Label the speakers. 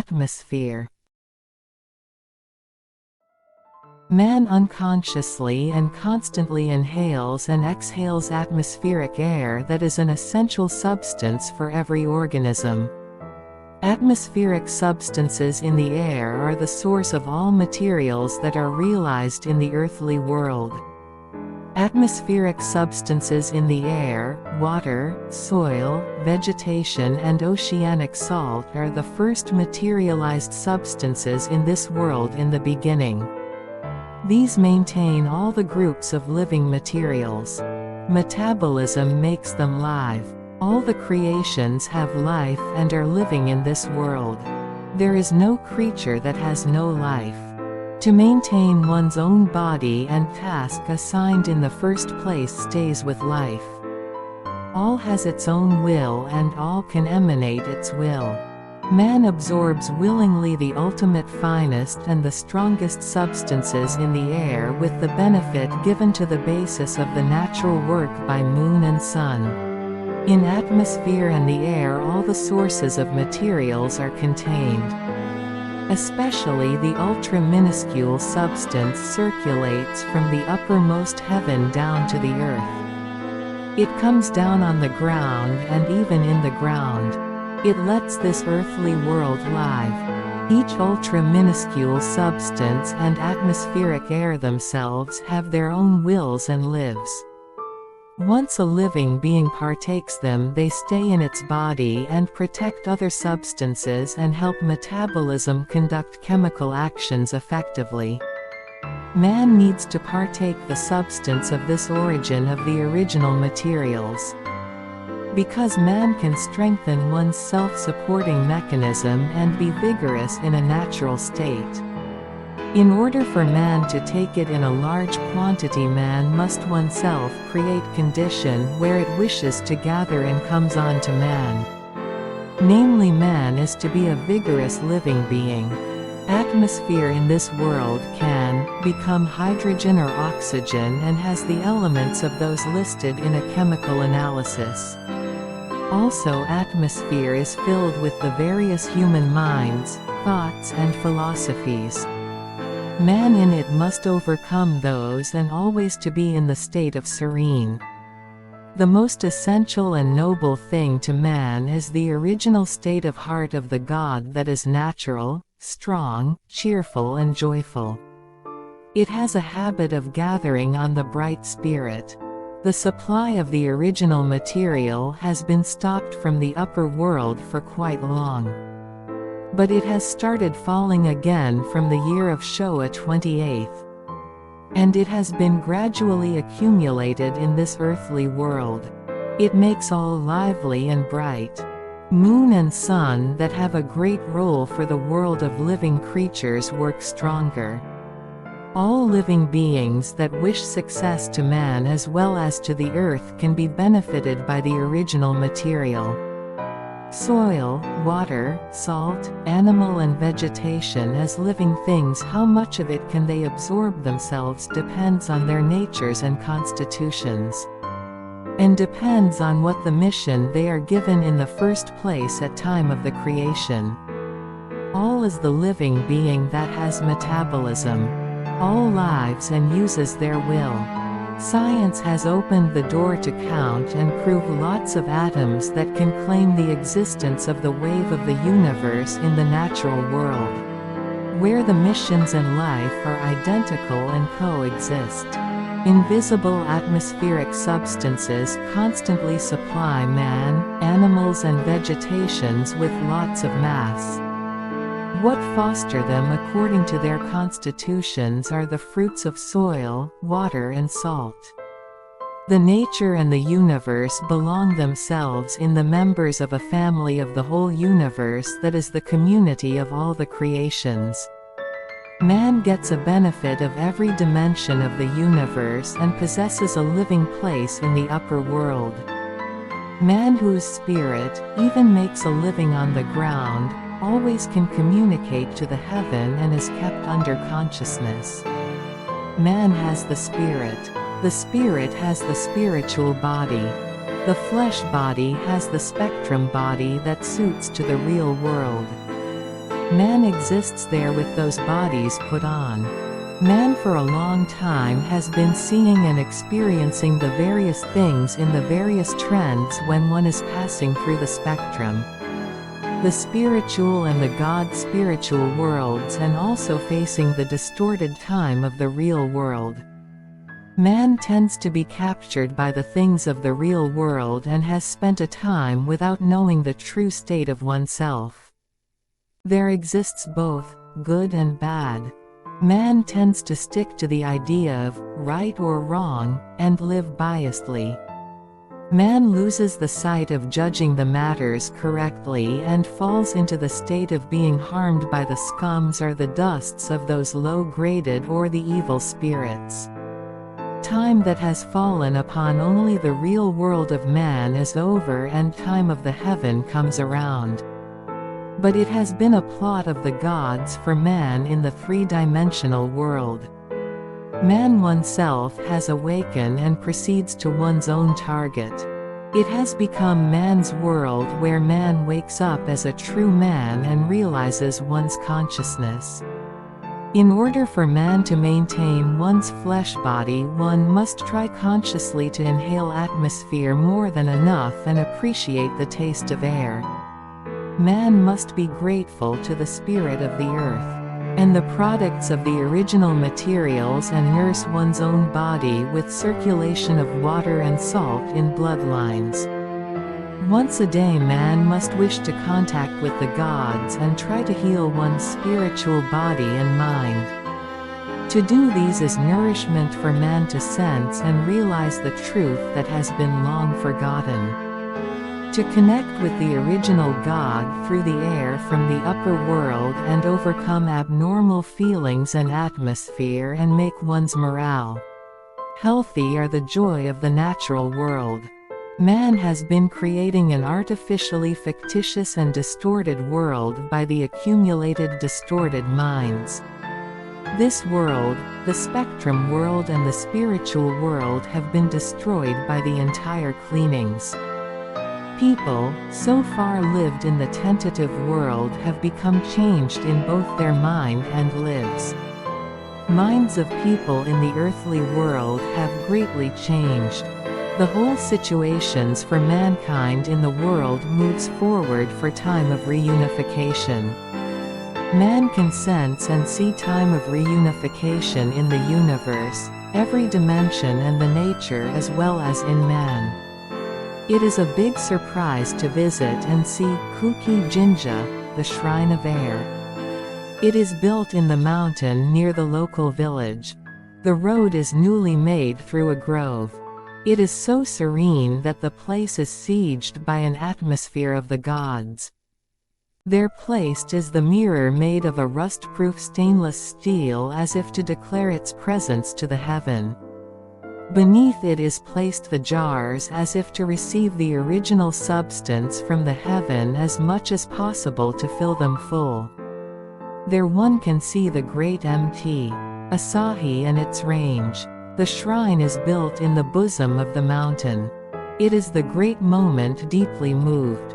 Speaker 1: Atmosphere. Man unconsciously and constantly inhales and exhales atmospheric air that is an essential substance for every organism. Atmospheric substances in the air are the source of all materials that are realized in the earthly world. Atmospheric substances in the air, water, soil, vegetation and oceanic salt are the first materialized substances in this world in the beginning. These maintain all the groups of living materials. Metabolism makes them live. All the creations have life and are living in this world. There is no creature that has no life. To maintain one's own body and task assigned in the first place stays with life. All has its own will and all can emanate its will. Man absorbs willingly the ultimate finest and the strongest substances in the air with the benefit given to the basis of the natural work by moon and sun. In atmosphere and the air all the sources of materials are contained. Especially the ultra-minuscule substance circulates from the uppermost heaven down to the earth. It comes down on the ground and even in the ground. It lets this earthly world live. Each ultra-minuscule substance and atmospheric air themselves have their own wills and lives. Once a living being partakes them, they stay in its body and protect other substances and help metabolism conduct chemical actions effectively. Man needs to partake the substance of this origin of the original materials. Because man can strengthen one's self-supporting mechanism and be vigorous in a natural state. In order for man to take it in a large quantity, man must oneself create condition where it wishes to gather and comes on to man. Namely, man is to be a vigorous living being. Atmosphere in this world can become hydrogen or oxygen and has the elements of those listed in a chemical analysis. Also, atmosphere is filled with the various human minds, thoughts and philosophies. Man in it must overcome those and always to be in the state of serene. The most essential and noble thing to man is the original state of heart of the God that is natural, strong, cheerful and joyful. It has a habit of gathering on the bright spirit. The supply of the original material has been stopped from the upper world for quite long. But it has started falling again from the year of Showa 28th. And it has been gradually accumulated in this earthly world. It makes all lively and bright. Moon and sun that have a great role for the world of living creatures work stronger. All living beings that wish success to man as well as to the earth can be benefited by the original material. Soil, water, salt, animal and vegetation as living things, how much of it can they absorb themselves depends on their natures and constitutions. And depends on what the mission they are given in the first place at time of the creation. All is the living being that has metabolism. All lives and uses their will. Science has opened the door to count and prove lots of atoms that can claim the existence of the wave of the universe in the natural world, where the missions and life are identical and coexist. Invisible atmospheric substances constantly supply man, animals and vegetations with lots of mass. What foster them according to their constitutions are the fruits of soil, water and salt. The nature and the universe belong themselves in the members of a family of the whole universe that is the community of all the creations. Man gets a benefit of every dimension of the universe and possesses a living place in the upper world. Man whose spirit even makes a living on the ground always can communicate to the heaven and is kept under consciousness. Man has the spirit. The spirit has the spiritual body. The flesh body has the spectrum body that suits to the real world. Man exists there with those bodies put on. Man for a long time has been seeing and experiencing the various things in the various trends when one is passing through the spectrum. The spiritual and the God-spiritual worlds, and also facing the distorted time of the real world. Man tends to be captured by the things of the real world and has spent a time without knowing the true state of oneself. There exists both good and bad. Man tends to stick to the idea of right or wrong, and live biasedly. Man loses the sight of judging the matters correctly and falls into the state of being harmed by the scums or the dusts of those low-graded or the evil spirits. Time that has fallen upon only the real world of man is over and time of the heaven comes around. But it has been a plot of the gods for man in the three-dimensional world. Man oneself has awakened and proceeds to one's own target. It has become man's world where man wakes up as a true man and realizes one's consciousness. In order for man to maintain one's flesh body, one must try consciously to inhale atmosphere more than enough and appreciate the taste of air. Man must be grateful to the spirit of the earth and the products of the original materials and nurse one's own body with circulation of water and salt in bloodlines. Once a day man must wish to contact with the gods and try to heal one's spiritual body and mind. To do these is nourishment for man to sense and realize the truth that has been long forgotten. To connect with the original God through the air from the upper world and overcome abnormal feelings and atmosphere and make one's morale healthy are the joy of the natural world. Man has been creating an artificially fictitious and distorted world by the accumulated distorted minds. This world, the spectrum world and the spiritual world have been destroyed by the entire cleanings. People, so far lived in the tentative world, have become changed in both their mind and lives. Minds of people in the earthly world have greatly changed. The whole situations for mankind in the world moves forward for time of reunification. Man can sense and see time of reunification in the universe, every dimension and the nature as well as in man. It is a big surprise to visit and see Kuhki Jinja, the Shrine of Air. It is built in the mountain near the local village. The road is newly made through a grove. It is so serene that the place is sieged by an atmosphere of the gods. There placed is the mirror made of a rust-proof stainless steel as if to declare its presence to the heaven. Beneath it is placed the jars as if to receive the original substance from the heaven as much as possible to fill them full. There one can see the great Mt. Asahi and its range. The shrine is built in the bosom of the mountain. It is the great moment deeply moved.